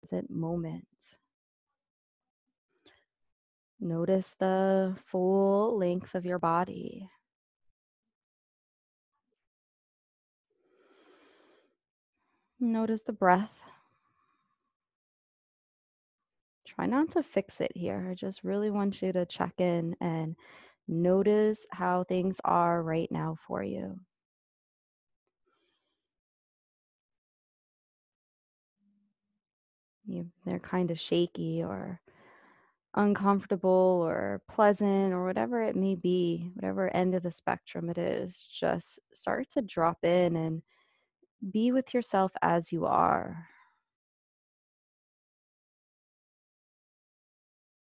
present moment. Notice the full length of your body. Notice the breath. Try not to fix it here. I just really want you to check in and notice how things are right now for you. They're kind of shaky or uncomfortable or pleasant or whatever it may be, whatever end of the spectrum it is, just start to drop in and be with yourself as you are.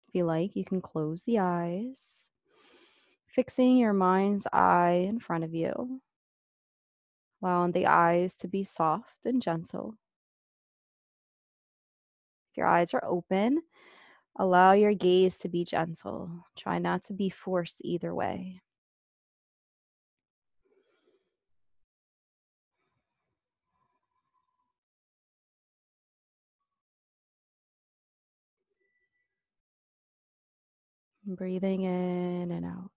If you like, you can close the eyes, fixing your mind's eye in front of you, allowing the eyes to be soft and gentle. If your eyes are open, allow your gaze to be gentle. Try not to be forced either way. Breathing in and out.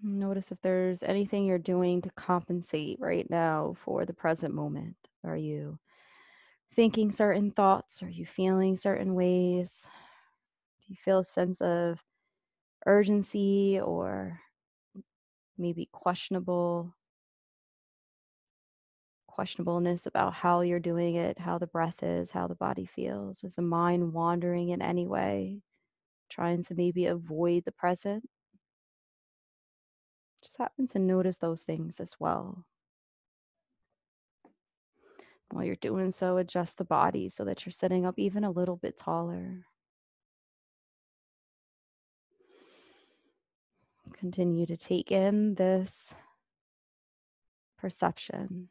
Notice if there's anything you're doing to compensate right now for the present moment. Are you thinking certain thoughts? Are you feeling certain ways? Do you feel a sense of urgency or maybe questionableness about how you're doing it, how the breath is, how the body feels? Is the mind wandering in any way, trying to maybe avoid the present? Just happen to notice those things as well. While you're doing so, adjust the body so that you're sitting up even a little bit taller. Continue to take in this perception,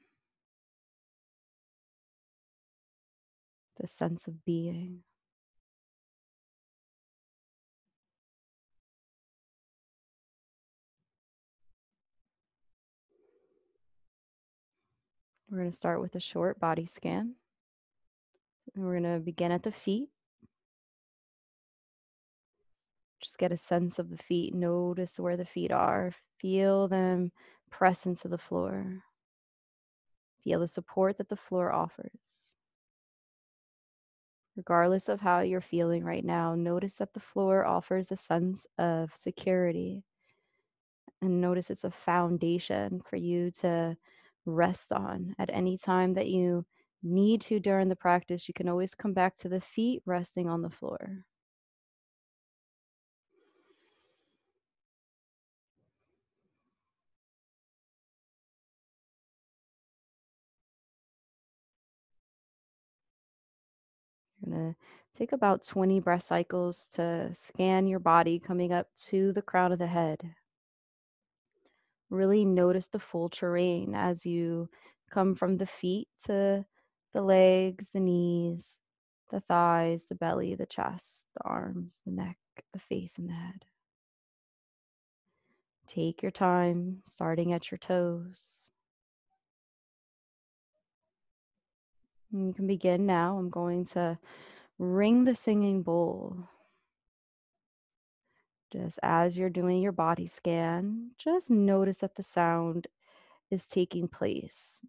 this sense of being. We're going to start with a short body scan. And we're going to begin at the feet. Just get a sense of the feet. Notice where the feet are. Feel them press into the floor. Feel the support that the floor offers. Regardless of how you're feeling right now, notice that the floor offers a sense of security. And notice it's a foundation for you to rest on at any time that you need to during the practice. You can always come back to the feet resting on the floor. You're going to take about 20 breath cycles to scan your body coming up to the crown of the head. Really notice the full terrain as you come from the feet to the legs, the knees, the thighs, the belly, the chest, the arms, the neck, the face, and the head. Take your time, starting at your toes. And you can begin now. I'm going to ring the singing bowl. Just as you're doing your body scan, just notice that the sound is taking place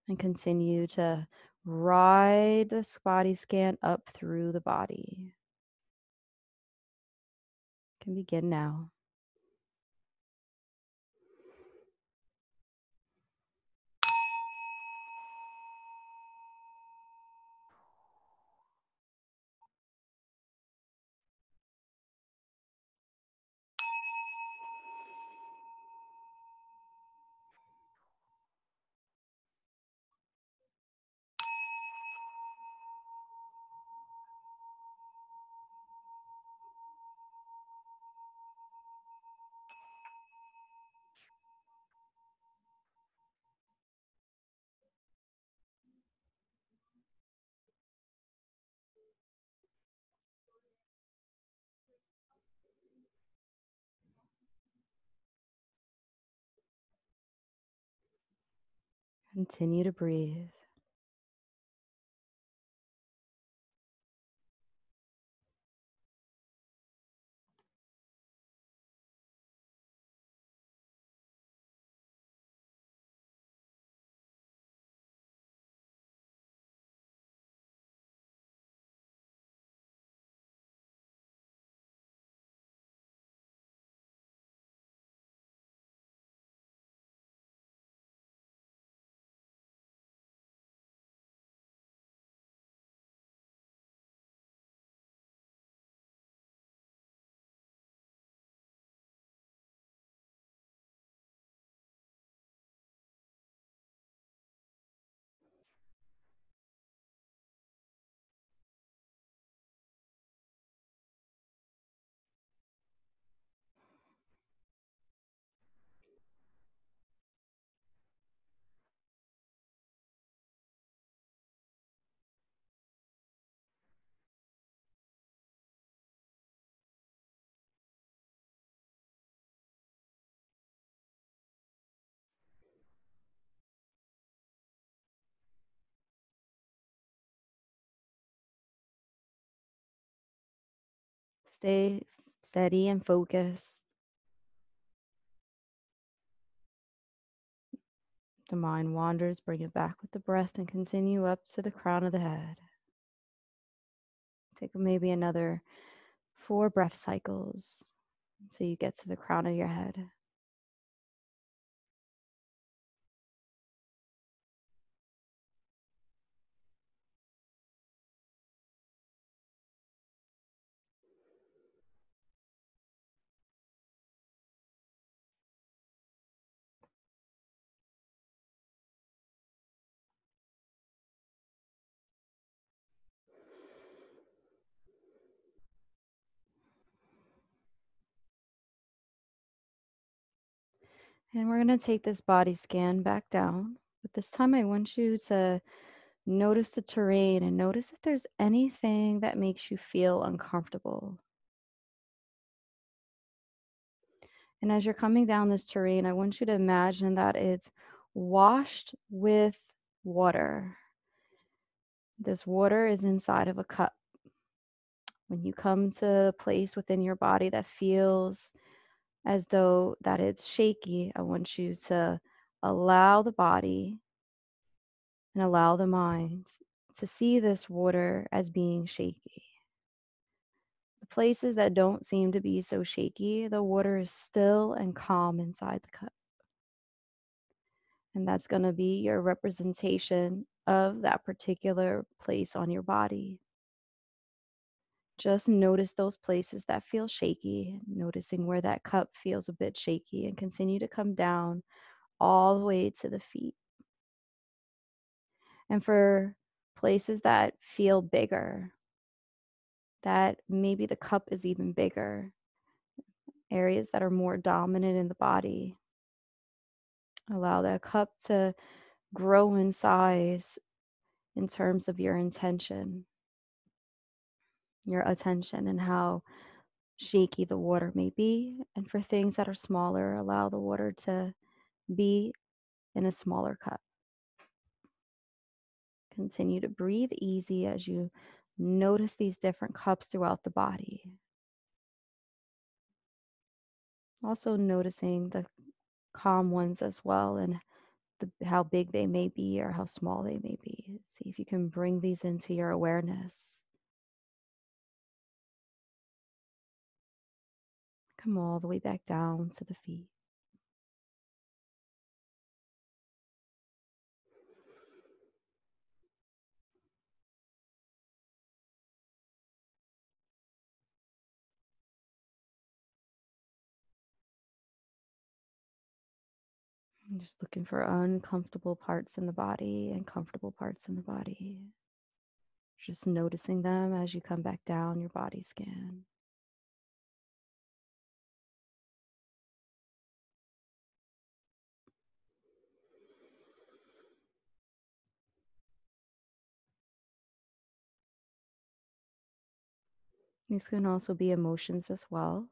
and continue to ride this body scan up through the body. You can begin now. Continue to breathe. Stay steady and focused. The mind wanders, bring it back with the breath and continue up to the crown of the head. Take maybe another 4 breath cycles until you get to the crown of your head. And we're going to take this body scan back down. But this time, I want you to notice the terrain and notice if there's anything that makes you feel uncomfortable. And as you're coming down this terrain, I want you to imagine that it's washed with water. This water is inside of a cup. When you come to a place within your body that feels as though that it's shaky, I want you to allow the body and allow the mind to see this water as being shaky. The places that don't seem to be so shaky, the water is still and calm inside the cup. And that's going to be your representation of that particular place on your body. Just notice those places that feel shaky, noticing where that cup feels a bit shaky, and continue to come down all the way to the feet. And for places that feel bigger, that maybe the cup is even bigger, areas that are more dominant in the body, allow that cup to grow in size in terms of your intention, your attention, and how shaky the water may be. And for things that are smaller, allow the water to be in a smaller cup. Continue to breathe easy as you notice these different cups throughout the body. Also noticing the calm ones as well, and how big they may be or how small they may be. See if you can bring these into your awareness. Come all the way back down to the feet. I'm just looking for uncomfortable parts in the body and comfortable parts in the body. Just noticing them as you come back down your body scan. These can also be emotions as well.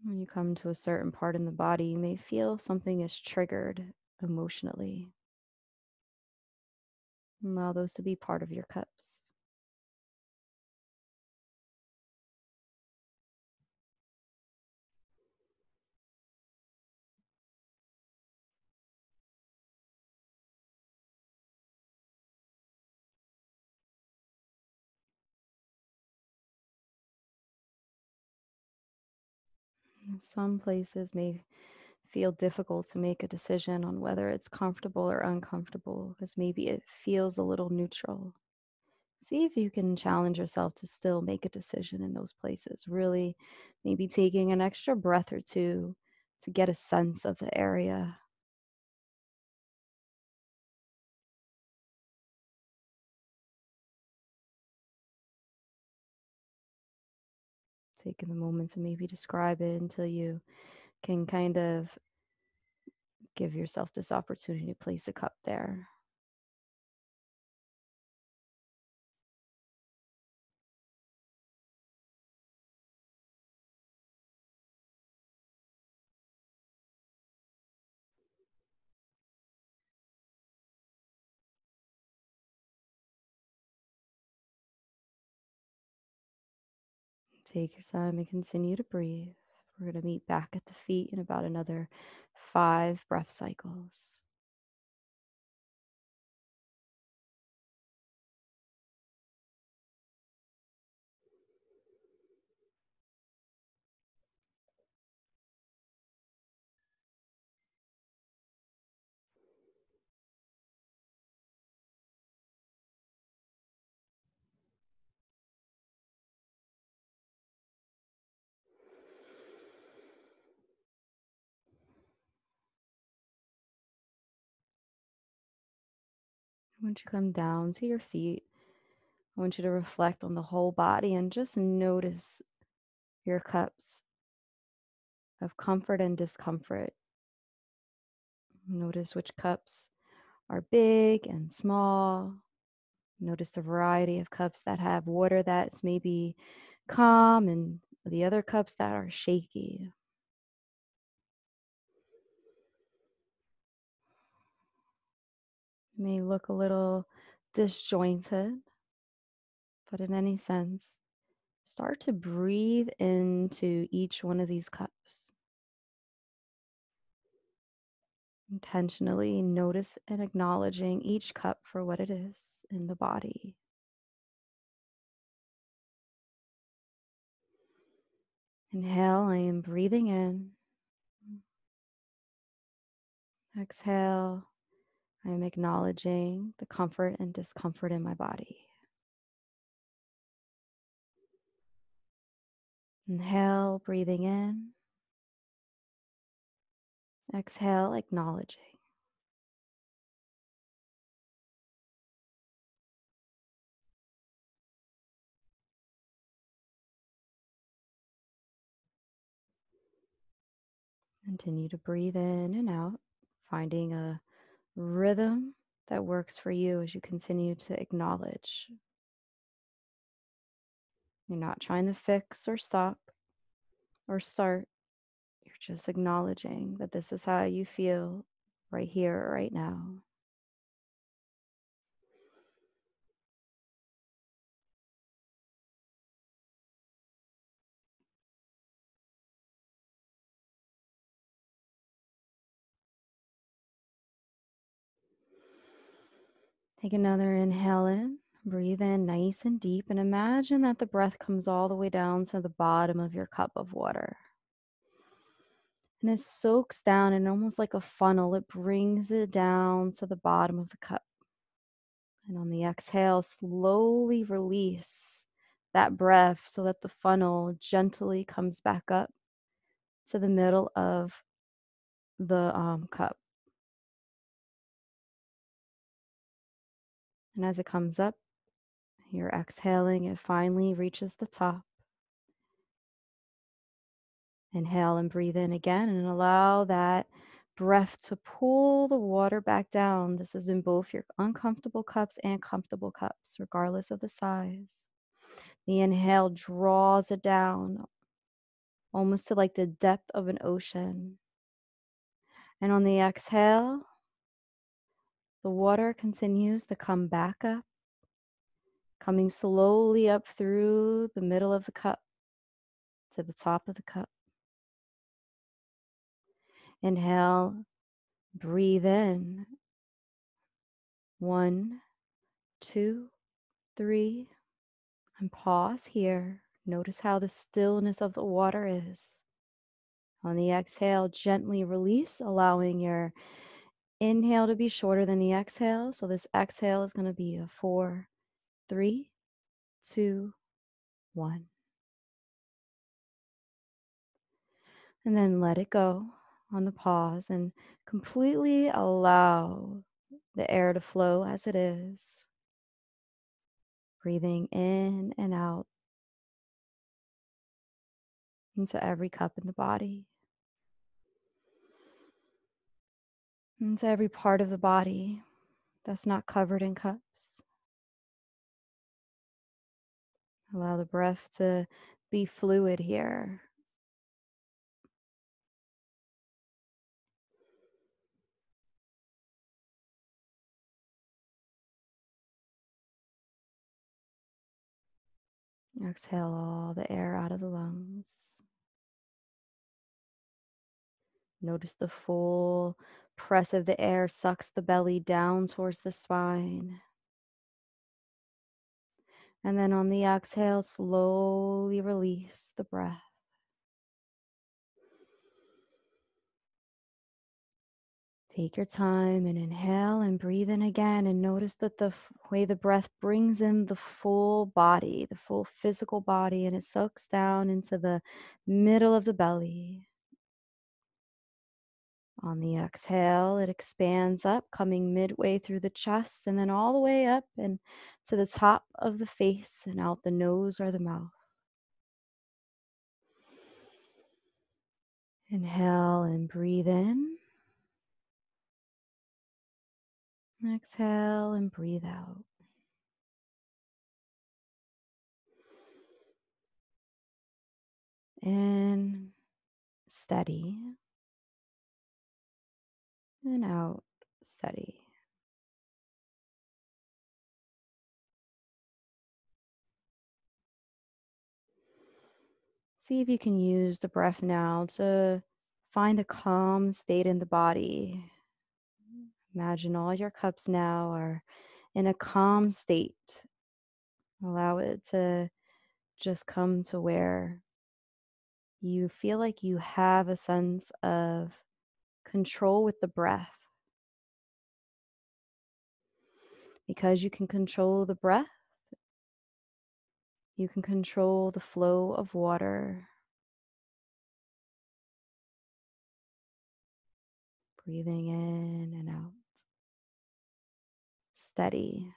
When you come to a certain part in the body, you may feel something is triggered emotionally. Allow those to be part of your cups. And some places may feel difficult to make a decision on whether it's comfortable or uncomfortable because maybe it feels a little neutral. See if you can challenge yourself to still make a decision in those places. Really, maybe taking an extra breath or two to get a sense of the area. Taking the moment to maybe describe it until you can kind of give yourself this opportunity to place a cup there. Take your time and continue to breathe. We're going to meet back at the feet in about another 5 breath cycles. Once you come down to your feet, I want you to reflect on the whole body and just notice your cups of comfort and discomfort. Notice which cups are big and small. Notice the variety of cups that have water that's maybe calm and the other cups that are shaky. May look a little disjointed, but in any sense, start to breathe into each one of these cups. Intentionally notice and acknowledging each cup for what it is in the body. Inhale, I am breathing in. Exhale, I am acknowledging the comfort and discomfort in my body. Inhale, breathing in. Exhale, acknowledging. Continue to breathe in and out, finding a rhythm that works for you as you continue to acknowledge. You're not trying to fix or stop or start. You're just acknowledging that this is how you feel right here, right now. Take another inhale in. Breathe in nice and deep and imagine that the breath comes all the way down to the bottom of your cup of water. And it soaks down and almost like a funnel, it brings it down to the bottom of the cup. And on the exhale, slowly release that breath so that the funnel gently comes back up to the middle of the cup. And as it comes up, you're exhaling, it finally reaches the top. Inhale and breathe in again and allow that breath to pull the water back down. This is in both your uncomfortable cups and comfortable cups, regardless of the size. The inhale draws it down almost to like the depth of an ocean. And on the exhale, the water continues to come back up, coming slowly up through the middle of the cup to the top of the cup. Inhale, breathe in. 1, 2, 3, and pause here. Notice how the stillness of the water is. On the exhale, gently release, allowing your inhale to be shorter than the exhale. So this exhale is going to be a 4, 3, 2, 1. And then let it go on the pause and completely allow the air to flow as it is. Breathing in and out into every cup in the body, into every part of the body that's not covered in cups. Allow the breath to be fluid here. Exhale all the air out of the lungs. Notice the full press of the air sucks the belly down towards the spine. And then on the exhale, slowly release the breath. Take your time and inhale and breathe in again, and notice that the way the breath brings in the full body, the full physical body, and it sucks down into the middle of the belly. On the exhale, it expands up, coming midway through the chest and then all the way up and to the top of the face and out the nose or the mouth. Inhale and breathe in. Exhale and breathe out. In, steady, and out, steady. See if you can use the breath now to find a calm state in the body. Imagine all your cups now are in a calm state. Allow it to just come to where you feel like you have a sense of control with the breath. Because you can control the breath, you can control the flow of water. Breathing in and out. Steady,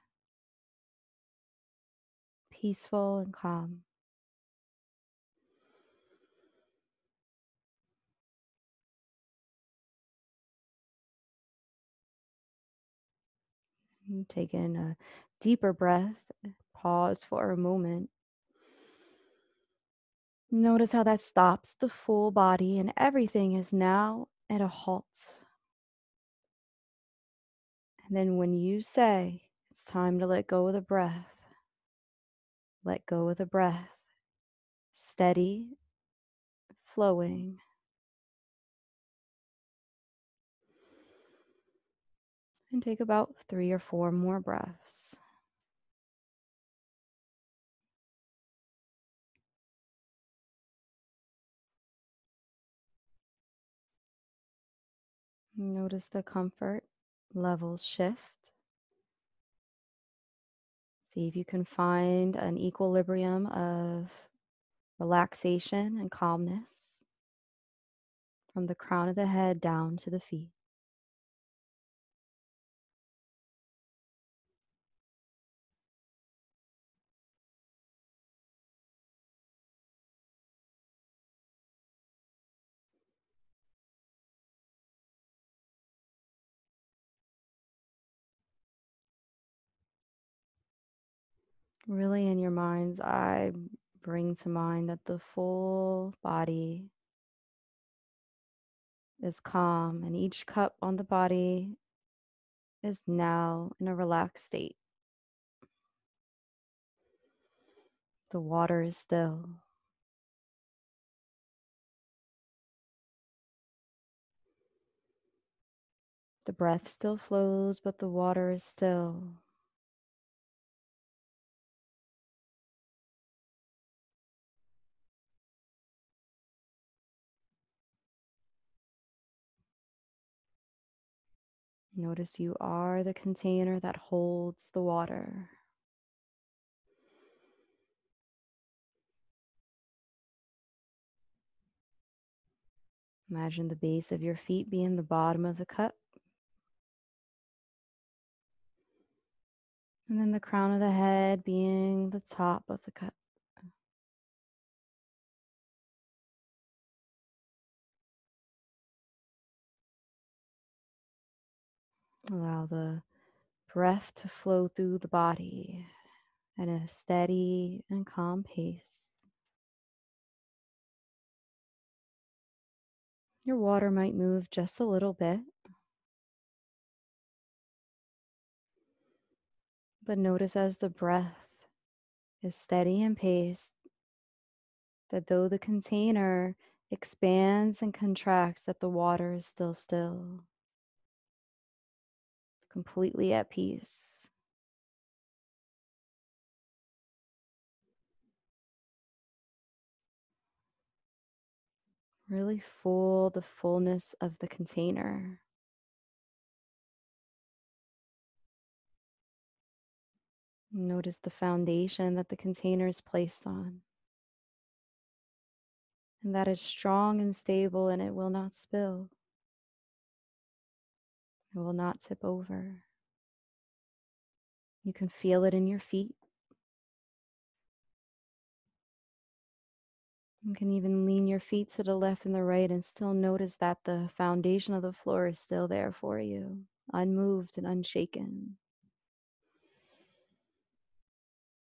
peaceful, and calm. And take in a deeper breath. Pause for a moment. Notice how that stops the full body and everything is now at a halt. And then when you say it's time to let go of the breath, let go of the breath. Steady, flowing. And take about 3 or 4 more breaths. Notice the comfort levels shift. See if you can find an equilibrium of relaxation and calmness from the crown of the head down to the feet. Really in your mind's eye, Bring to mind that the full body is calm, and each cup on the body is now in a relaxed state. The water is still. The breath still flows, but the water is still. Notice you are the container that holds the water. Imagine the base of your feet being the bottom of the cup, and then the crown of the head being the top of the cup. Allow the breath to flow through the body at a steady and calm pace. Your water might move just a little bit, but notice as the breath is steady and paced that though the container expands and contracts, that the water is still still, completely at peace. Really full the fullness of the container. Notice the foundation that the container is placed on, and that is strong and stable, and it will not spill. It will not tip over. You can feel it in your feet. You can even lean your feet to the left and the right and still notice that the foundation of the floor is still there for you, unmoved and unshaken.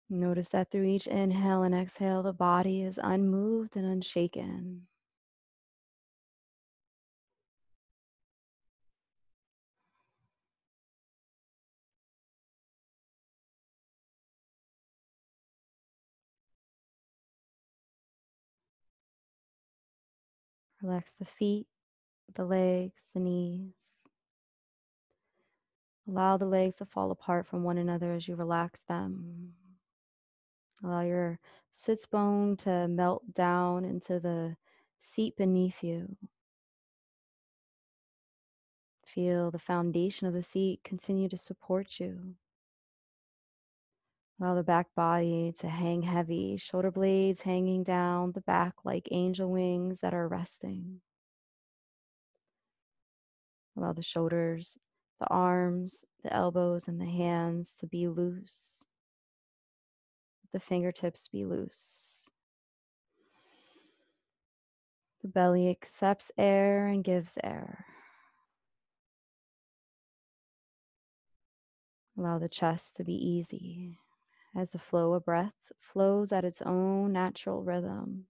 Notice that through each inhale and exhale, the body is unmoved and unshaken. Relax the feet, the legs, the knees. Allow the legs to fall apart from one another as you relax them. Allow your sits bone to melt down into the seat beneath you. Feel the foundation of the seat continue to support you. Allow the back body to hang heavy, shoulder blades hanging down the back like angel wings that are resting. Allow the shoulders, the arms, the elbows, and the hands to be loose. The fingertips be loose. The belly accepts air and gives air. Allow the chest to be easy as the flow of breath flows at its own natural rhythm.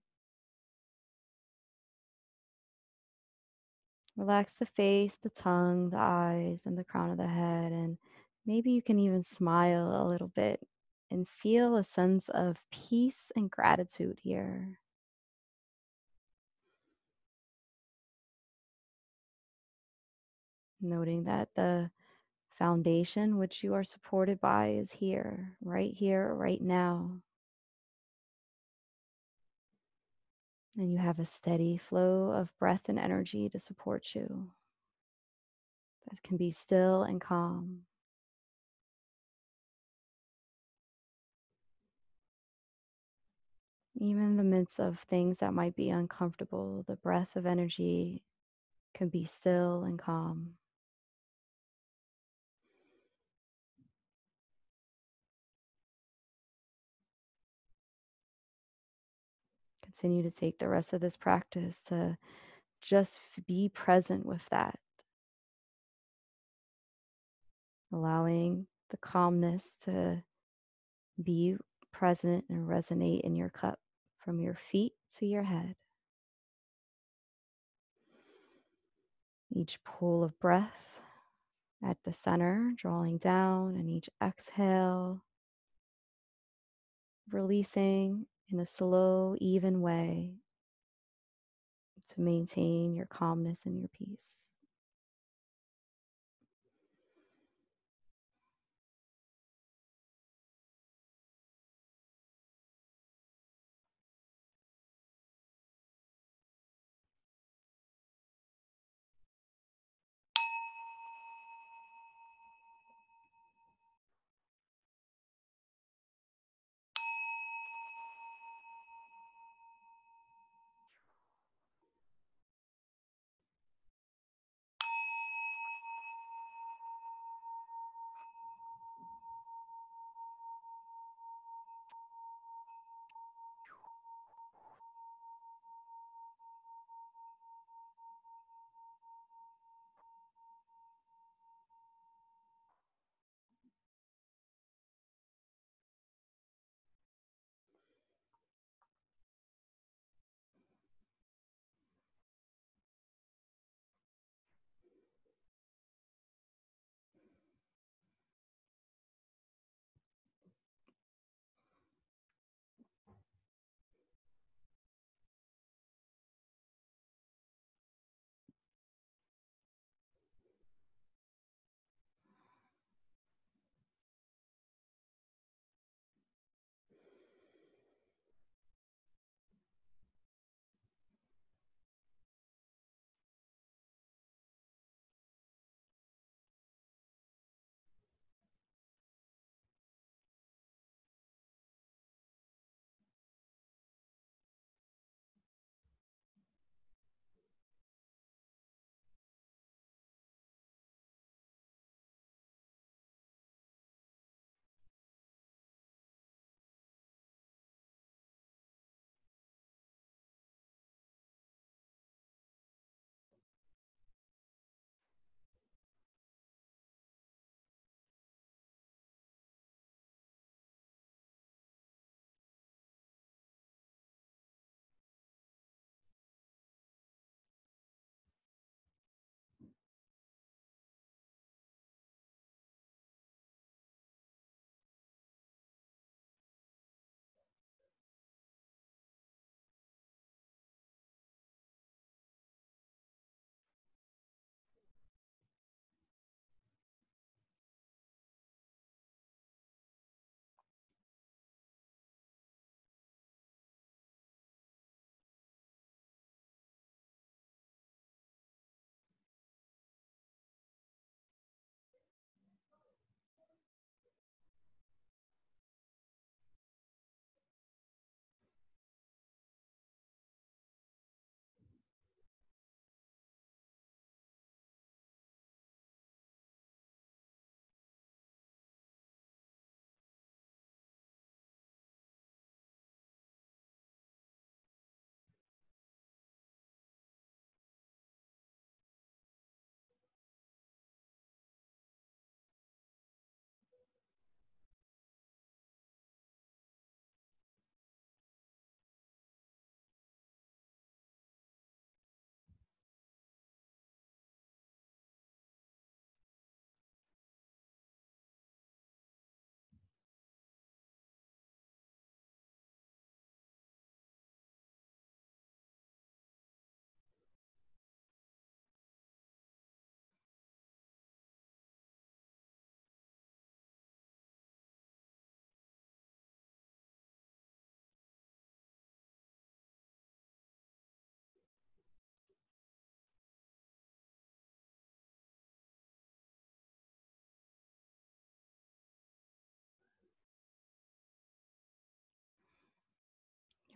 Relax the face, the tongue, the eyes, and the crown of the head. And maybe you can even smile a little bit and feel a sense of peace and gratitude here. Noting that the foundation which you are supported by is here, right now. And you have a steady flow of breath and energy to support you that can be still and calm. Even in the midst of things that might be uncomfortable, the breath of energy can be still and calm. Continue to take the rest of this practice to just be present with that, allowing the calmness to be present and resonate in your cup. from your feet to your head. Each pull of breath at the center, drawing down, and each exhale, releasing in a slow, even way to maintain your calmness and your peace.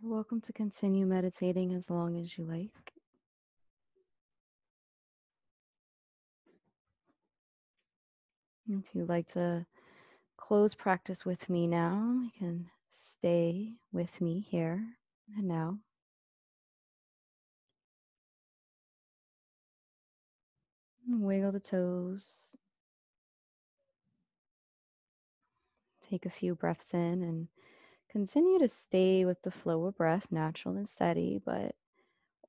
You're welcome to continue meditating as long as you like. If you'd like to close practice with me now, you can stay with me here and now. Wiggle the toes. Take a few breaths in and Continue to stay with the flow of breath, natural and steady, but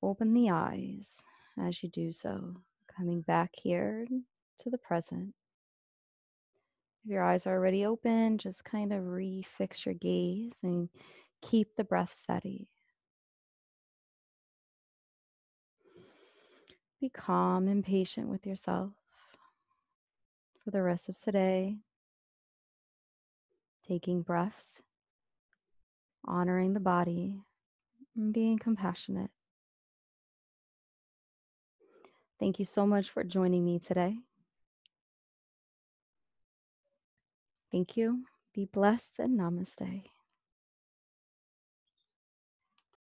open the eyes as you do so, coming back here to the present. If your eyes are already open, just kind of refix your gaze and keep the breath steady. Be calm and patient with yourself for the rest of today, taking breaths, honoring the body, and being compassionate. Thank you so much for joining me today. Thank you. Be blessed and namaste.